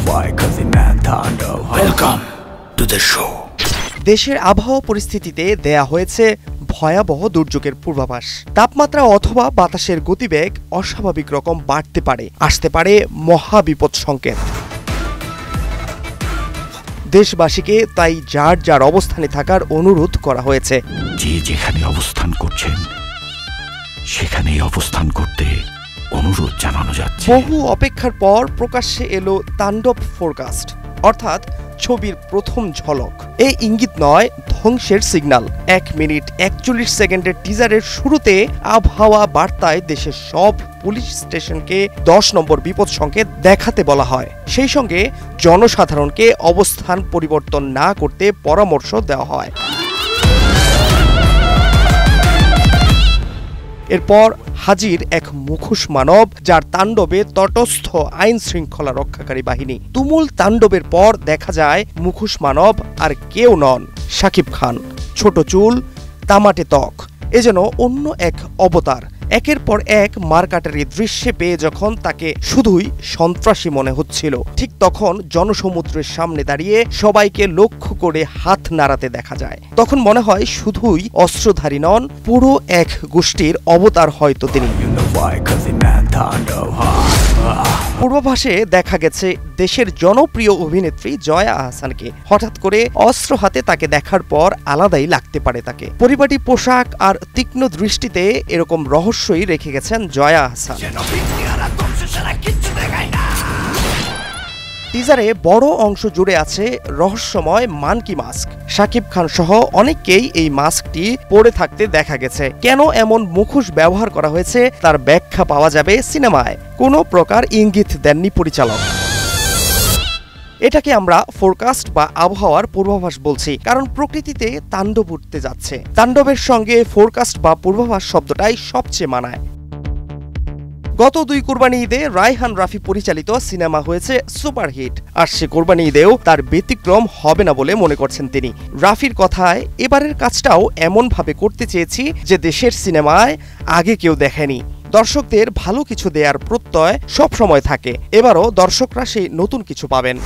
Welcome to the show. দেশের আবহাওয়া পরিস্থিতিতে দেয়া হয়েছে ভয়াবহ দুর্যোগের পূর্বাভাস। তাপমাত্রা অথবা বাতাসের গতিবেগ অস্বাভাবিক রকম বাড়তে পারে, আসতে পারে মহাবিপদ সংকেত। দেশবাসীকে তাই যার যার অবস্থানে থাকার অনুরোধ করা হয়েছে। যে যেখানে অবস্থান করছেন সেখানেই অবস্থান করতে অনুরোধ জানানো যাচ্ছে। বহু অপেক্ষার পর প্রকাশ্যে এলো তাণ্ডব ফোরকাস্ট, অর্থাৎ ছবির প্রথম ঝলক। এই ইঙ্গিত নয়, ধ্বংসের সিগন্যাল। 1 মিনিট 41 সেকেন্ডের টিজারের শুরুতে আবহাওয়া বার্তায় দেশের সব পুলিশ স্টেশনকে 10 নম্বর বিপদ সংকেত দেখাতে বলা হয়। সেই সঙ্গে জনসাধারণকে অবস্থান পরিবর্তন না করতে পরামর্শ দেওয়া হয়। এরপর হাজির এক মুখোশ মানব, যার তাণ্ডবে তটস্থ আইন শৃঙ্খলা রক্ষাকারী বাহিনী। তুমুল তাণ্ডবের পর দেখা যায় মুখোশ মানব আর কেউ নন, শাকিব খান। ছোট চুল, তামাটে ত্বক, এ যেন অন্য এক অবতার। একের পর এক মারকাটারি দৃশ্যে পেয়ে যখন তাকে শুধুই সন্ত্রাসী মনে হচ্ছিল, ঠিক তখন জনসমুদ্রের সামনে দাঁড়িয়ে সবাইকে লক্ষ্য করে হাত নাড়াতে দেখা যায়। তখন মনে হয় শুধুই অস্ত্রধারী নন, পুরো এক গোষ্ঠীর অবতার হয়তো তিনি। পূর্বাভাসে দেখা গেছে দেশের জনপ্রিয় অভিনেত্রী জয়া আহসানকে। হঠাৎ করে অস্ত্র হাতে তাকে দেখার পর আলাদাই লাগতে পারে তাকে। পরিপাটি পোশাক আর তীক্ষ্ণ দৃষ্টিতে এরকম রহস্যই রেখে গেছেন জয়া আহসান। টিজারে বড় অংশ জুড়ে আছে রহস্যময় মানকি মাস্ক। শাকিব খান সহ অনেককেই এই মাস্কটি পরে থাকতে দেখা গেছে। কেন এমন মুখোশ ব্যবহার করা হয়েছে তার ব্যাখ্যা পাওয়া যাবে সিনেমায়। কোনো প্রকার ইঙ্গিত দেননি পরিচালক। এটাকে আমরা ফোরকাস্ট বা আবহাওয়ার পূর্বাভাস বলছি, কারণ প্রকৃতিতে তাণ্ডব উঠতে যাচ্ছে। তাণ্ডবের সঙ্গে ফোরকাস্ট বা পূর্বাভাস শব্দটাই সবচেয়ে মানায়। গত 2 কোরবানি ঈদে রায়হান রাফি পরিচালিত সিনেমা হয়েছে সুপারহিট, আর সে কোরবানি ঈদেও তার ব্যতিক্রম হবে না বলে মনে করছেন তিনি। রাফির কথায়, এবারের কাজটাও এমনভাবে করতে চেয়েছি যে দেশের সিনেমায় আগে কেউ দেখেনি। দর্শকদের ভালো কিছু দেওয়ার প্রত্যয় সবসময় থাকে, এবারও দর্শকরা সেই নতুন কিছু পাবেন।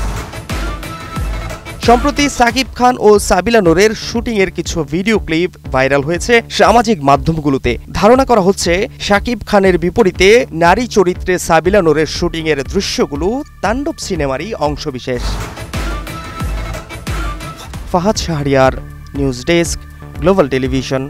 সম্প্রতি সাকিব খান ও সাবিলা নূরের শুটিং এর কিছু ভিডিও ক্লিপ ভাইরাল হয়েছে সামাজিক মাধ্যমগুলোতে। ধারণা করা হচ্ছে সাকিব খানের বিপরীতে নারী চরিত্রে সাবিলা নূরের শুটিং এর দৃশ্যগুলো তাণ্ডব সিনেমারই অংশবিশেষ। Fahad Shahriar, news desk, global television.